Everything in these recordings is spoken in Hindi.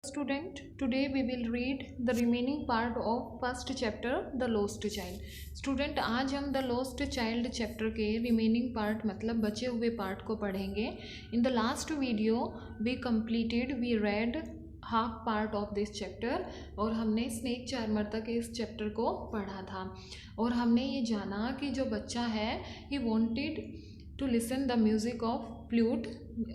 Student, today we will read the remaining part of first chapter, The Lost Child. Student, आज हम The Lost Child chapter के remaining part मतलब बचे हुए part को पढ़ेंगे. In the last video we read half part of this chapter और हमने स्नेक चार्मर तक इस चैप्टर को पढ़ा था और हमने ये जाना कि जो बच्चा है he wanted to listen the music of flute,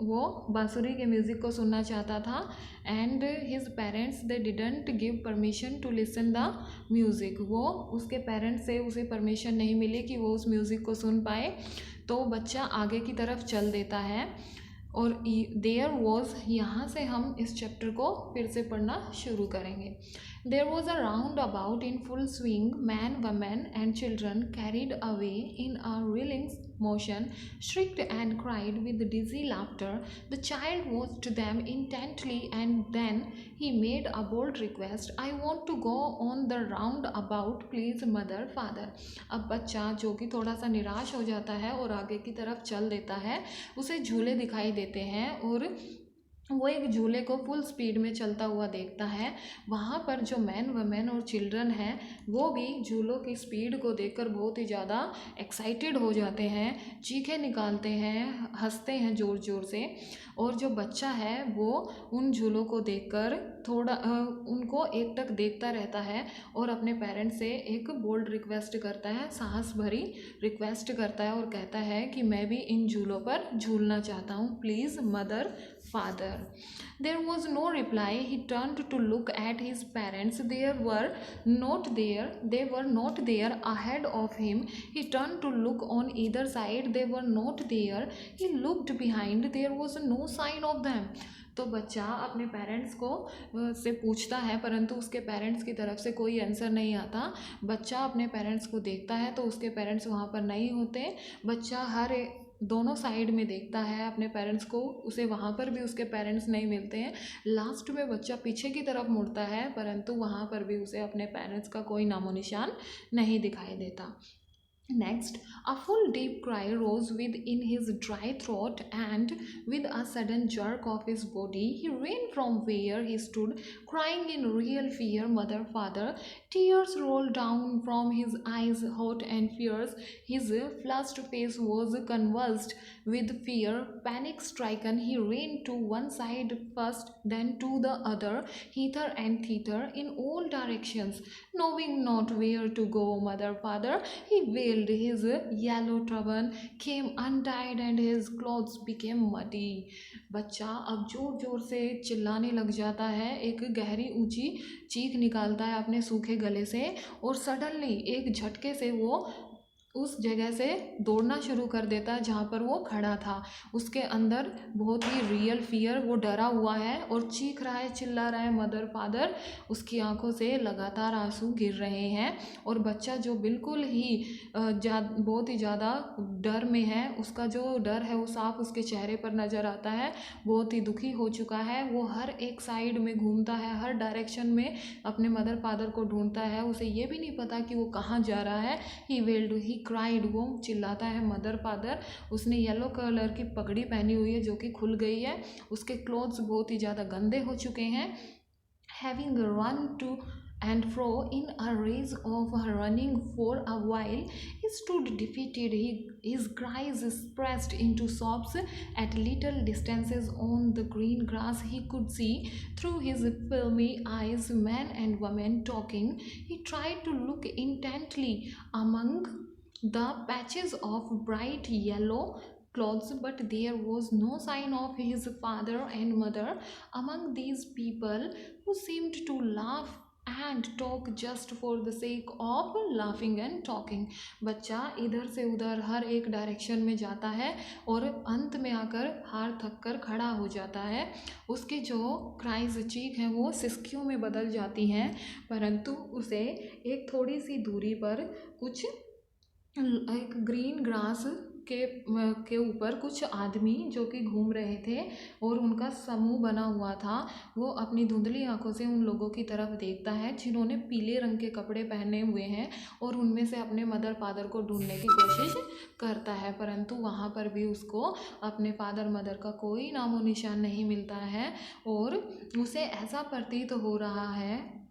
वो बांसुरी के म्यूज़िक को सुनना चाहता था. And his parents they didn't give permission to listen the music, वो उसके पेरेंट्स से उसे परमिशन नहीं मिली कि वो उस म्यूज़िक को सुन पाए. तो बच्चा आगे की तरफ चल देता है और देयर वॉज, यहाँ से हम इस चैप्टर को फिर से पढ़ना शुरू करेंगे. There was a roundabout in full swing. Men, women, and children carried away in a reeling motion, shrieked and cried with dizzy laughter. The child watched them intently and then he made a bold request. I want to go on the roundabout, please, mother, father. अब बच्चा जो कि थोड़ा सा निराश हो जाता है और आगे की तरफ चल देता है, उसे झूले दिखाई देते हैं और वो एक झूले को फुल स्पीड में चलता हुआ देखता है. वहाँ पर जो मैन वमेन और चिल्ड्रन हैं वो भी झूलों की स्पीड को देखकर बहुत ही ज़्यादा एक्साइटेड हो जाते हैं, चीखें निकालते हैं, हंसते हैं ज़ोर ज़ोर से. और जो बच्चा है वो उन झूलों को देखकर थोड़ा उनको एकटक देखता रहता है और अपने पेरेंट्स से एक बोल्ड रिक्वेस्ट करता है, साहस भरी रिक्वेस्ट करता है और कहता है कि मैं भी इन झूलों पर झूलना चाहता हूँ, please mother, father. There was no reply. He turned to look at his parents. They were not there ahead of him. He turned to look on either side. They were not there. He looked behind. There was no sign of them. तो बच्चा अपने पेरेंट्स को से पूछता है परंतु उसके पेरेंट्स की तरफ से कोई आंसर नहीं आता. बच्चा अपने पेरेंट्स को देखता है तो उसके पेरेंट्स वहाँ पर नहीं होते. बच्चा दोनों साइड में देखता है अपने पेरेंट्स को, उसे वहाँ पर भी उसके पेरेंट्स नहीं मिलते हैं. लास्ट में बच्चा पीछे की तरफ मुड़ता है परंतु वहाँ पर भी उसे अपने पेरेंट्स का कोई नामो निशान नहीं दिखाई देता. Next, a full deep cry rose within his dry throat, and with a sudden jerk of his body, he ran from where he stood, crying in real fear, mother, father. Tears rolled down from his eyes, hot and fierce. His flushed face was convulsed with fear. Panic stricken, he ran to one side first, then to the other, hither and thither, in all directions, knowing not where to go, mother, father. He wailed. His yellow turban came untied and his clothes became muddy. बच्चा अब जोर जोर से चिल्लाने लग जाता है, एक गहरी ऊंची चीख निकालता है अपने सूखे गले से और सडनली एक झटके से वो उस जगह से दौड़ना शुरू कर देता है जहाँ पर वो खड़ा था. उसके अंदर बहुत ही रियल फियर, वो डरा हुआ है और चीख रहा है, चिल्ला रहा है, मदर फादर. उसकी आंखों से लगातार आंसू गिर रहे हैं और बच्चा जो बिल्कुल ही बहुत ही ज़्यादा डर में है, उसका जो डर है वो साफ उसके चेहरे पर नज़र आता है. बहुत ही दुखी हो चुका है, वो हर एक साइड में घूमता है, हर डायरेक्शन में अपने मदर फादर को ढूंढता है. उसे ये भी नहीं पता कि वो कहाँ जा रहा है. ही क्राइड, वो चिल्लाता है, मदर फादर. उसने येलो कलर की पगड़ी पहनी हुई है जो कि खुल गई है. उसके क्लोथ्स बहुत ही ज़्यादा गंदे हो चुके हैं. Having run to and fro in a race of running for a while, he stood defeated. His cries pressed into sobs. At little distances on the green grass, he could see through his filmy eyes men and women talking. He tried to look intently among the patches of bright yellow clothes, but there was no sign of his father and mother among these people who seemed to laugh and talk just for the sake of laughing and talking. बच्चा इधर से उधर हर एक डायरेक्शन में जाता है और अंत में आकर हार थक कर खड़ा हो जाता है. उसके जो क्राइज चीख हैं वो सिसकियों में बदल जाती हैं परंतु उसे एक थोड़ी सी दूरी पर कुछ एक ग्रीन ग्रास के ऊपर कुछ आदमी जो कि घूम रहे थे और उनका समूह बना हुआ था, वो अपनी धुंधली आंखों से उन लोगों की तरफ देखता है जिन्होंने पीले रंग के कपड़े पहने हुए हैं, और उनमें से अपने मदर फादर को ढूंढने की कोशिश करता है, परंतु वहाँ पर भी उसको अपने फादर मदर का कोई नामो निशान नहीं मिलता है। और उसे ऐसा प्रतीत हो रहा है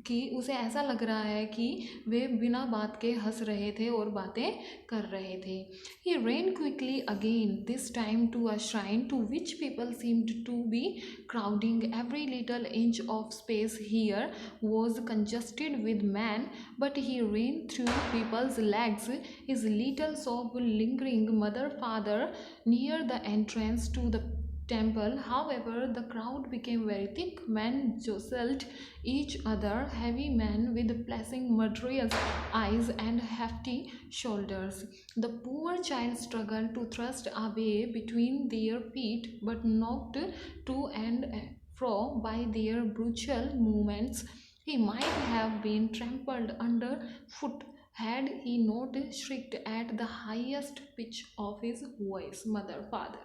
कि उसे ऐसा लग रहा है कि वे बिना बात के हंस रहे थे और बातें कर रहे थे। He ran quickly again, this time to a shrine to which people seemed to be crowding. Every little inch of space here was congested with men, but he ran through people's legs, his little sob lingering mother father near the entrance to the temple. However, the crowd became very thick. Men jostled each other, heavy men with flashing murderous eyes and hefty shoulders. The poor child struggled to thrust a way between their feet, but knocked to and fro by their brutal movements, he might have been trampled underfoot had he not shrieked at the highest pitch of his voice, "Mother, Father!"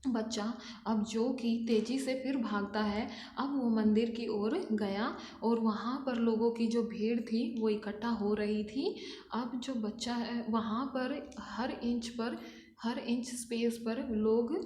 बच्चा अब जो कि तेजी से फिर भागता है, अब वो मंदिर की ओर गया और वहाँ पर लोगों की जो भीड़ थी वो इकट्ठा हो रही थी। अब जो बच्चा है वहाँ पर हर इंच स्पेस पर लोग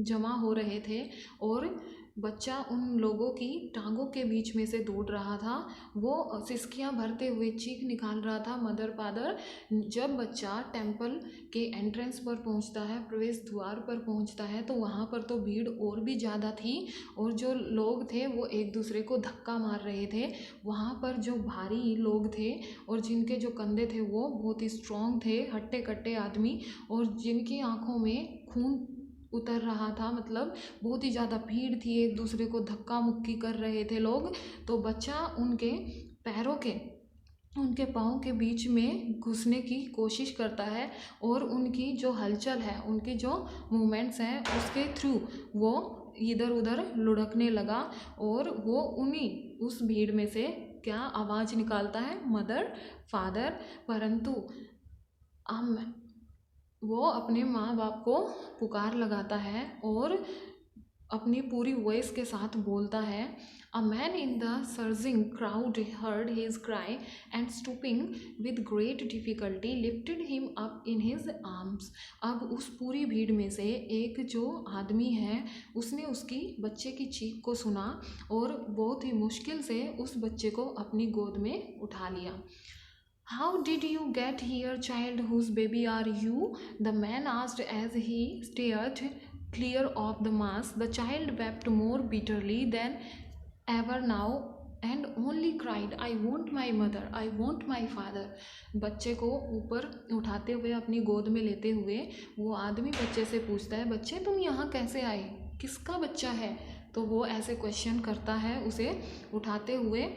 जमा हो रहे थे और बच्चा उन लोगों की टांगों के बीच में से दौड़ रहा था। वो सिसकियाँ भरते हुए चीख निकाल रहा था, "मदर फादर!" जब बच्चा टेम्पल के एंट्रेंस पर पहुंचता है, प्रवेश द्वार पर पहुंचता है, तो वहाँ पर तो भीड़ और भी ज़्यादा थी और जो लोग थे वो एक दूसरे को धक्का मार रहे थे। वहाँ पर जो भारी लोग थे और जिनके जो कंधे थे वो बहुत ही स्ट्रॉन्ग थे, हट्टे कट्टे आदमी, और जिनकी आंखों में खून उतर रहा था, मतलब बहुत ही ज़्यादा भीड़ थी, एक दूसरे को धक्का मुक्की कर रहे थे लोग। तो बच्चा उनके पाँव के बीच में घुसने की कोशिश करता है और उनकी जो हलचल है, उनकी जो मूवमेंट्स हैं उसके थ्रू वो इधर उधर लुढ़कने लगा और वो उस भीड़ में से क्या आवाज़ निकालता है, "मदर फादर!" परंतु वो अपने माँ बाप को पुकार लगाता है और अपनी पूरी वॉइस के साथ बोलता है। A man in the surging crowd heard his cry and stooping with great difficulty lifted him up in his arms. अब उस पूरी भीड़ में से एक जो आदमी है उसने उसकी बच्चे की चीख को सुना और बहुत ही मुश्किल से उस बच्चे को अपनी गोद में उठा लिया। "How did you get here, child? Whose baby are you?" the man asked as he stared clear of the mass. The child wept more bitterly than ever now and only cried, "I want my mother, I want my father." बच्चे को ऊपर उठाते हुए अपनी गोद में लेते हुए वो आदमी बच्चे से पूछता है, "बच्चे तुम यहाँ कैसे आए? किसका बच्चा है?" तो वो ऐसे क्वेश्चन करता है उसे उठाते हुए,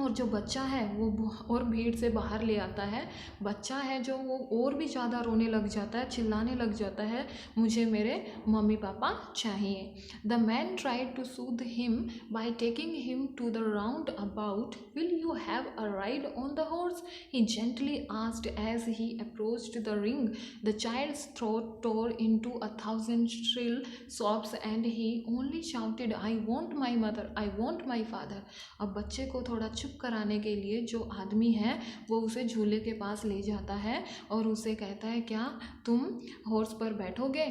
और जो बच्चा है वो और भीड़ से बाहर ले आता है। बच्चा है जो वो और भी ज़्यादा रोने लग जाता है, चिल्लाने लग जाता है, "मुझे मेरे मम्मी पापा चाहिए." The man tried to soothe him by taking him to the roundabout. "Will you have a ride on the horse?" He gently asked as he approached the ring. The child's throat tore into 1,000 shrill sobs and he only shouted, "I want my mother, I want my father." अब बच्चे को थोड़ा चुप कराने के लिए जो आदमी है वो उसे झूले के पास ले जाता है और उसे कहता है, "क्या तुम हॉर्स पर बैठोगे?"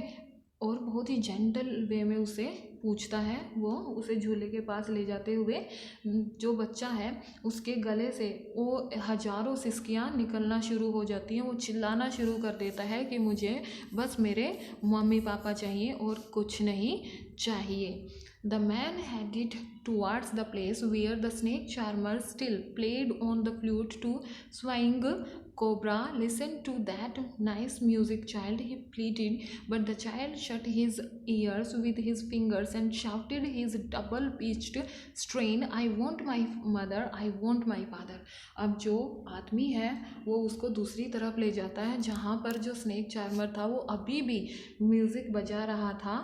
और बहुत ही जेंटल वे में उसे पूछता है। वो उसे झूले के पास ले जाते हुए जो बच्चा है उसके गले से वो हजारों सिसकियाँ निकलना शुरू हो जाती हैं। वो चिल्लाना शुरू कर देता है कि मुझे बस मेरे मम्मी पापा चाहिए और कुछ नहीं चाहिए। The man headed towards the place where the snake charmer still played on the flute to swing cobra. "Listen to that nice music, child," he pleaded, but the child shut his ears with his fingers and shouted his double-pitched strain, "I want my mother, I want my father." अब जो आदमी है वो उसको दूसरी तरफ ले जाता है जहाँ पर जो स्नेक चार्मर था वो अभी भी म्यूज़िक बजा रहा था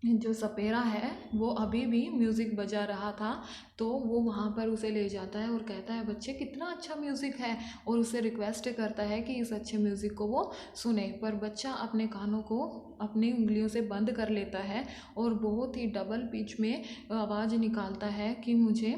जो सपेरा है वो अभी भी म्यूज़िक बजा रहा था, तो वो वहाँ पर उसे ले जाता है और कहता है बच्चे कितना अच्छा म्यूज़िक है, और उसे रिक्वेस्ट करता है कि इस अच्छे म्यूज़िक को वो सुने। पर बच्चा अपने कानों को अपनी उंगलियों से बंद कर लेता है और बहुत ही डबल पिच में आवाज़ निकालता है कि मुझे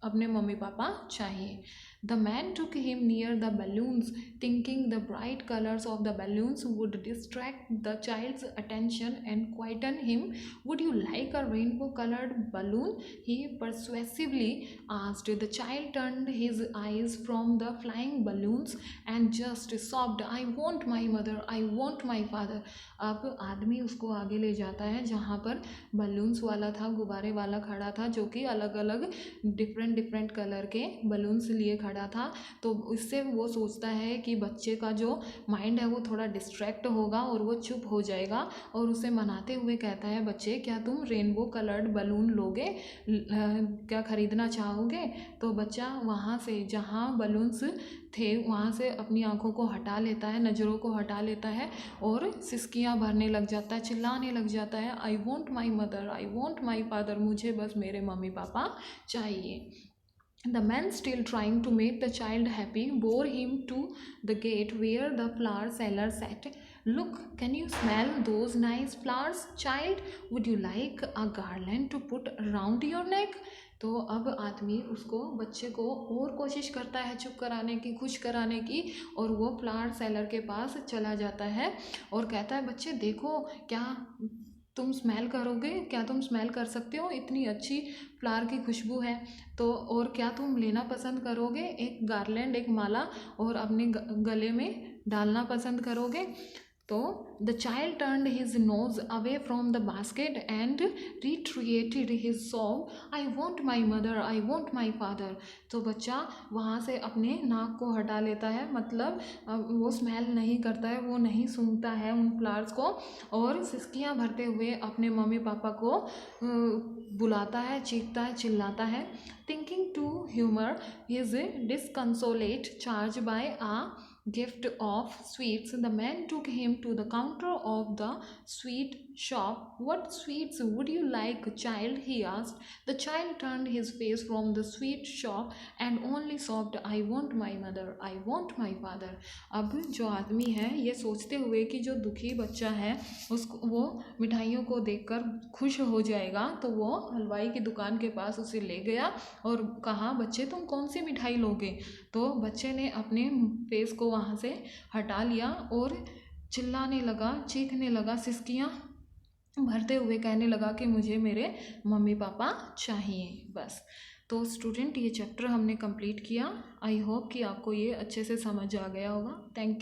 अपने मम्मी पापा चाहिए। The man took him near the balloons, thinking the bright colors of the balloons would distract the child's attention and quieten him. Would you like a rainbow colored balloon? He persuasively asked. The child turned his eyes from the flying balloons and just sobbed, I want my mother, I want my father. अब आदमी उसको आगे ले जाता है जहाँ पर बलून्स वाला था, गुब्बारे वाला खड़ा था, जो कि अलग अलग डिफरेंट कलर के बलून्स लिए खड़ा था। तो इससे वो सोचता है कि बच्चे का जो माइंड है वो थोड़ा डिस्ट्रैक्ट होगा और वो चुप हो जाएगा, और उसे मनाते हुए कहता है बच्चे क्या तुम रेनबो कलर्ड बलून लोगे, क्या ख़रीदना चाहोगे? तो बच्चा वहाँ से जहाँ बलून्स थे वहाँ से अपनी आँखों को हटा लेता है, नज़रों को हटा लेता है और सिसकियाँ भरने लग जाता है, चिल्लाने लग जाता है, आई want my mother, I want my father, मुझे बस मेरे मम्मी पापा चाहिए। The man, still trying to make the child happy, bore him to the gate where the flower seller sat. Look, can you smell those nice flowers, child? Would you like a garland to put around your neck? तो अब आदमी उसको बच्चे को और कोशिश करता है चुप कराने की, खुश कराने की, और वो फ्लावर सेलर के पास चला जाता है और कहता है बच्चे देखो, क्या तुम स्मेल करोगे, क्या तुम स्मेल कर सकते हो, इतनी अच्छी फ्लावर की खुशबू है, तो और क्या तुम लेना पसंद करोगे, एक गार्लैंड, एक माला, और अपने गले में डालना पसंद करोगे? तो the child turned his nose away from the basket and retreated his song, I want my mother, I want my father. तो बच्चा वहाँ से अपने नाक को हटा लेता है, मतलब वो स्मेल नहीं करता है, वो नहीं सूंघता है उन फ्लावर्स को, और सिसकियाँ भरते हुए अपने मम्मी पापा को बुलाता है, चीखता है, चिल्लाता है। Thinking to humour his disconsolate charge by a gift of sweets, the man took him to the counter of the sweet shop. What sweets would you like, child? He asked. The child turned his face from the sweet shop and only sobbed, I want my mother, I want my father. अब जो आदमी है ये सोचते हुए कि जो दुखी बच्चा है उसको वो मिठाइयों को देखकर खुश हो जाएगा, तो वो हलवाई की दुकान के पास उसे ले गया और कहा बच्चे तुम कौन सी मिठाई लोगे? तो बच्चे ने अपने फेस को वहाँ से हटा लिया और चिल्लाने लगा, चीखने लगा, सिसकियाँ भरते हुए कहने लगा कि मुझे मेरे मम्मी पापा चाहिए। बस। तो स्टूडेंट ये चैप्टर हमने कंप्लीट किया। आई होप कि आपको ये अच्छे से समझ आ गया होगा। Thank you.